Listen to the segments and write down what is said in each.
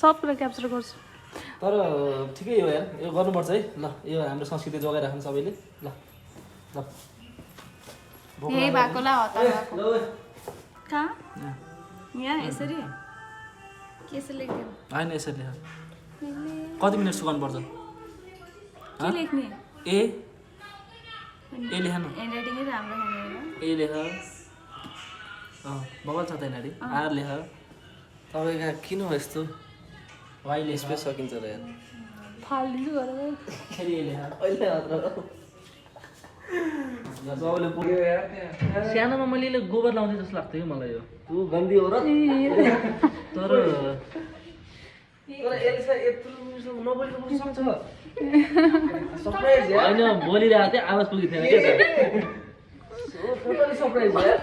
सबैलाई क्याप्चर गर्छु तर ठिकै हो यार यो गर्नुपर्छ है ल यो हाम्रो संस्कृति जोगाइ राख्नु सबैले ल ल यही भएको ला हतार भएको कहाँ यहाँ यसरी के लेख्दियो हैन यसरी लेख कति मिनेट सुकाउनु पर्छ के लेख्ने ए लेख न ह्यान्डराइटिङ राम्रो छैन ए लेख बबल छ त नाडी आर लेख तपाईका किन हो यस्तो वाइ लेख स्पेस सकिन्छ र यार फाल्दिन्छु गरेर फेरि ए लेख अहिले मात्र सबैले पुग्यो यार सानोमा मैले गोबर लाउँथे जस्तो लाग्थ्यो कि मलाई यो तँ गन्दी हो र तर एल्सा यत्रो नबोलेको पनि सक्छ सरप्राइज यार हैन बोलिरहेको थिएँ आवाज पुगेको थिएन के टोटली सरप्राइज यार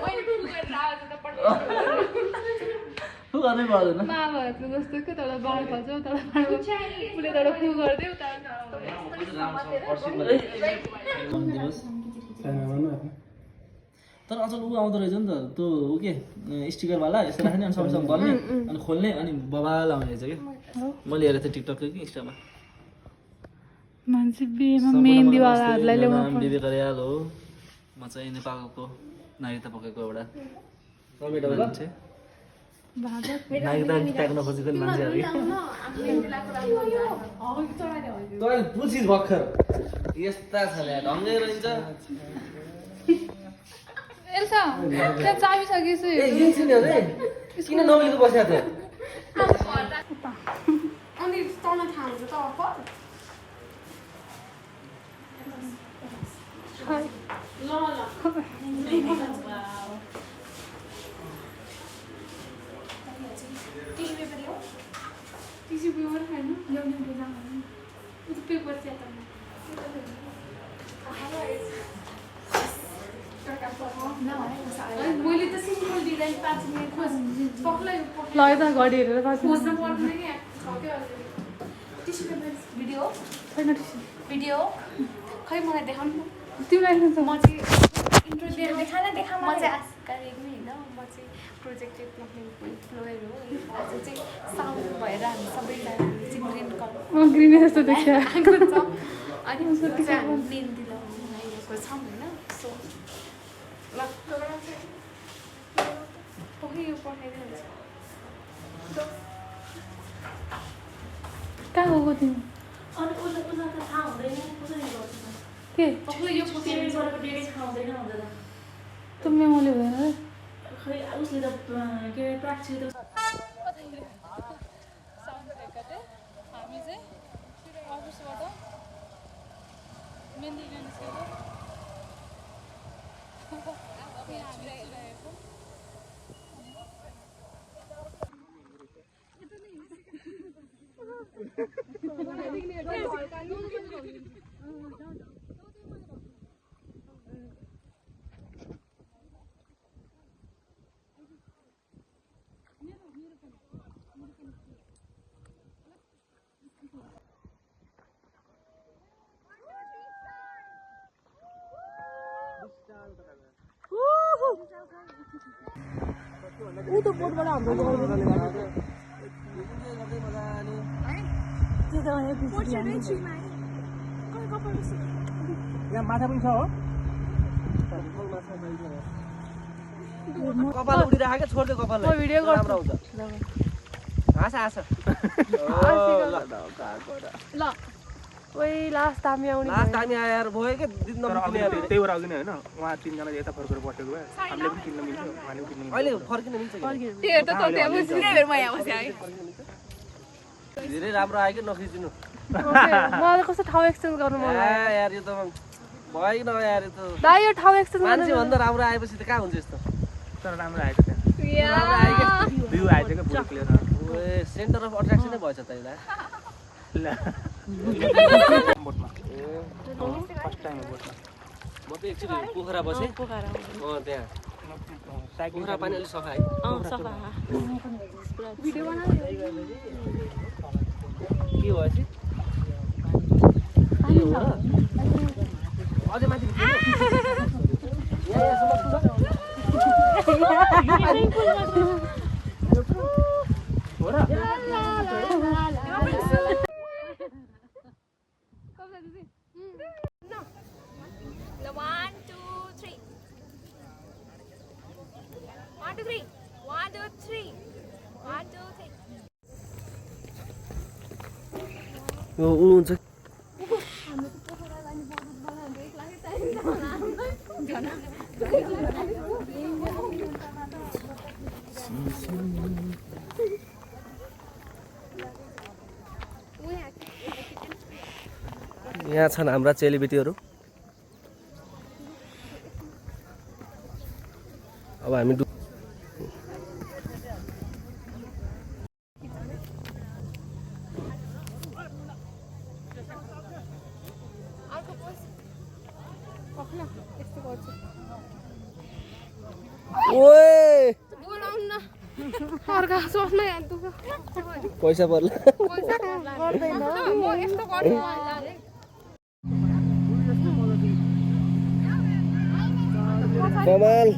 फु गर्नै पर्दैन महाभारतको जस्तो के तल बाण फल्छौ तल पुले तल फु गर्दियौ तर अचल ऊ आउँदो रहेछ नि त त्यो ऊ के स्टिकरवाला यस्तो राख्ने अनि सबैसँग गर्ने अनि खोल्ने अनि बबाल आउने रहेछ कि मैले हेरेको थिएँ टिकटकको कि इन्स्टामा मान्छे बिहेमा मेहन्दीवालाहरूलाई ल्याउनु विवेक अर्याल हो म चाहिँ नेपालको नागरिकता पकाएको एउटा मान्छे नागरिकता ट्याग्न खोजेको मान्छेहरू तैँले बुझिस् भर्खर यस्ता छ ल्या ढङ्गै रहन्छ एल्सा त्यहाँ चाबी छ कि ए यिन नि अरे किन नमिलेको बस्या त अनि तँलाई थाहा हुन्छ त अफर टिस्यु पेपर खानु पेपर मैले त सिम्पल डिजाइन 5 मिनेट पक्लै ल यता घडी हेरेर खोज्न पर्दैन कि छ के टिस्यु पेपर भिडियो छैन भिडियो खै मलाई देखाउनु तिमीलाई म चाहिँ इन्ट्रो देखा म चाहिँ आस्का रेग्मी होइन म चाहिँ प्रोजेक्टेड फ्लोयर हो आज चाहिँ साउन्ड भएर हामी सबैलाई चाहिँ ग्रिन कलर ग्रिन जस्तो देखियो अनि उसको चाहिँ मेहन्दी लगाएको छौँ होइन सो ल यो पठाइदिनुहुन्छ कहाँ गएको तिमी अनि उसलाई त थाहा हुँदैन कसरी गर्छ के यो पेमेन्ट गरेको डेट थाहा हुँदैन हुँदैन त मेमोले हुँदैन खै उसले त के अरे प्राक्सी त हामी चाहिँ अफिसबाट मेहन्दी निस्केको ऊ त बोटबाट हाम्रो यहाँ माछा पनि छ हो कपाल उडिराखेको छोड्दै कपाललाई भिडियो राम्रो हुन्छ हाँस हाँस ल ओइ लास्ट हामी आउने लास्ट हामी आएर भयो के दिन नबित्ने यार त्यही भएर आउँदैन होइन उहाँ तिनजना यता फर्केर बसेको भए हामीले पनि किन्न मिल्छ उहाँले पनि किन्न अहिले फर्किन मिल्छ धेरै राम्रो आयो कि नखिचिनु मलाई कस्तो ठाउँ एक्सचेन्ज गर्नु मन लाग्यो यार यो त भएन यार यो त दाइ यो ठाउँ एक्सचेन्ज मान्छे भन्दा राम्रो आएपछि त कहाँ हुन्छ यस्तो तर राम्रो आएको त्यहाँ राम्रो आयो कि भ्यू आएछ क्या पुरा क्लियर ओए सेन्टर अफ अट्र्याक्सनै भएछ त यसलाई ल बोटमा फर्स्ट टाइम हो बोटमा म त एकचोटि पोखरा बसेँ पोखरा त्यहाँ पोखरा पानी अलिक सफा है सफा भिडियो बना के भएछ अझै माथि ऊ हुन्छ यहाँ छन् हाम्रा चेलीबेटीहरू अब हामी ओए पैसा पर्ला कमाल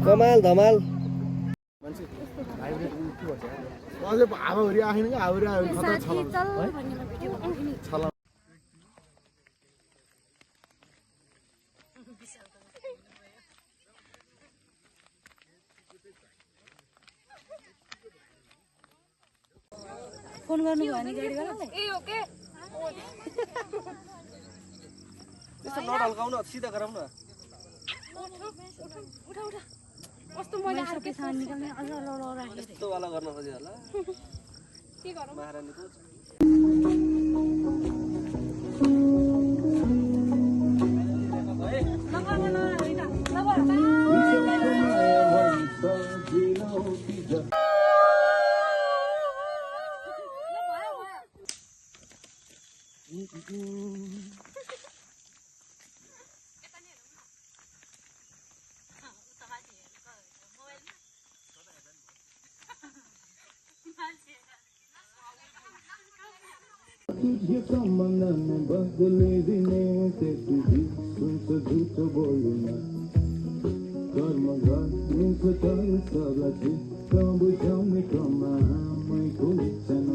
कमाल धमाल अझै हावाहुरी आएन कि हावाहुरी आयो भने खतरा छला फोन गर्नु भयो नि गाडी गर ए ओके यस्तो नढल्काउन सिधा गराउन कस्तो मैले सबै सामान निकाल्ने अझ ल राखेँ यस्तो वाला गर्न खोज्यो होला के गरौँ महारानीको तुझे तमन्ना में बदले दिने से तुझी सुन झूठ बोलना कर्म गाने को चल सबला कम बुझाउने कमा मैं कोही छैन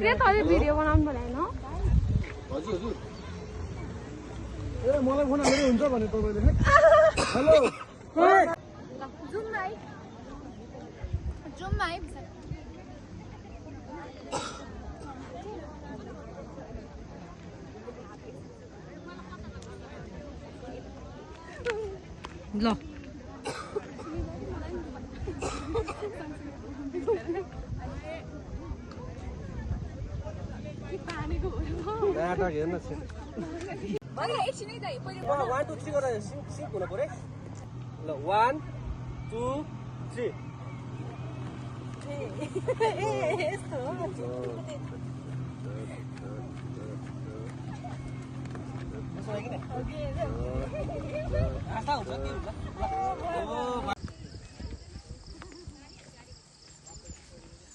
के थरी भिडियो बनाउनु भएन हजुर हजुर ए मलाई फोन हालेर हुन्छ भने तपाईले हेलो जुम भाइ ल नाटक हेर्न छिन् भइ एकछिनै दाइ पहिले 1 2 3 गरेर सिङ्क हुन पर्यो ल 1 2 3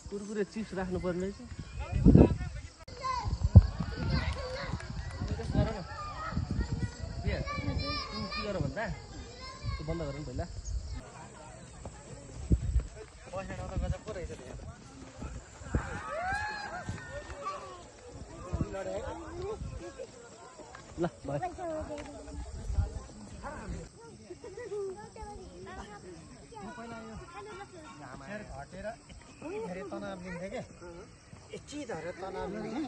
कुरकुरे चिप्स राख्नु पर्ने रहेछ के गर भन्दा त्यो बन्द गरौँ पहिला पैसा नत्र गजब पो रहेछ ल बाइ घटेर धेरै तनाव लिन्थे के यति धेरै तनाव लिन्थे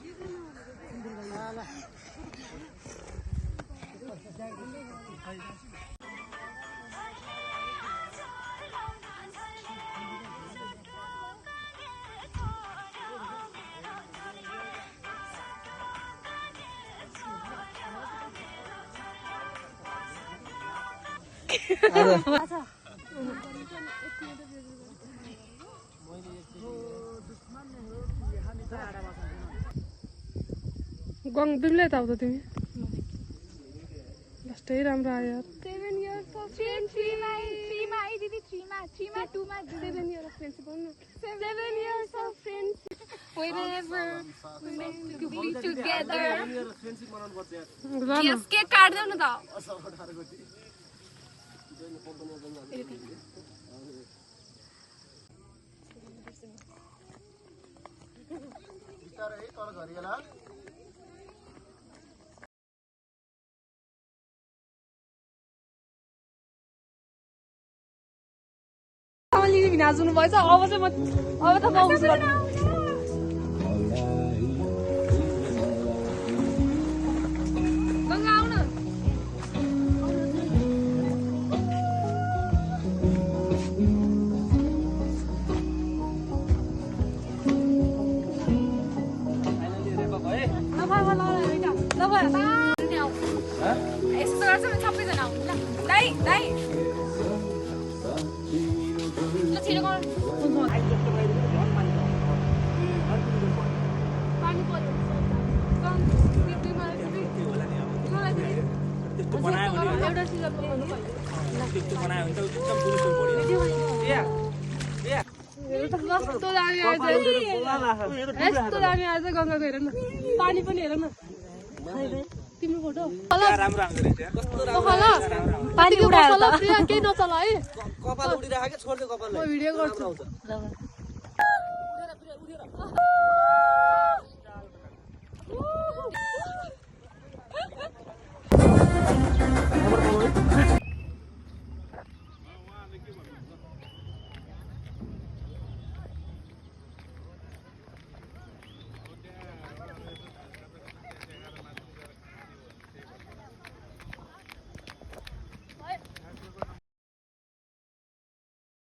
गङ दिमले त आउँछ तिमी जस्तै राम्रो आयो 7 years of friendship 3 मा दिदी 3 मा 2 मा 7 years of friendship 7 years of friendship whenever we meant to be together friendship मनाउनु पर्छ यार yes केक काट्दै न त बिस्तारै तल झरिएला नाच्नु भएछ अब चाहिँ म अब त पाउँछु गङ्गा आउन यस्तो गर्छ भने सबैजना आउनु ल दाइ दाइ ल छिटो गर पानी पर्यो एउटा सिजन बनाउनु पर्यो कस्तो दामी आएछ यस्तो दामी आएछ गङ्गाको हेर न पानी पनि हेर न तिम्रो फोटो पानी उडाएर केही नचला है कपाल उडिराखेको छोड्दै कपाल म भिडियो गर्छु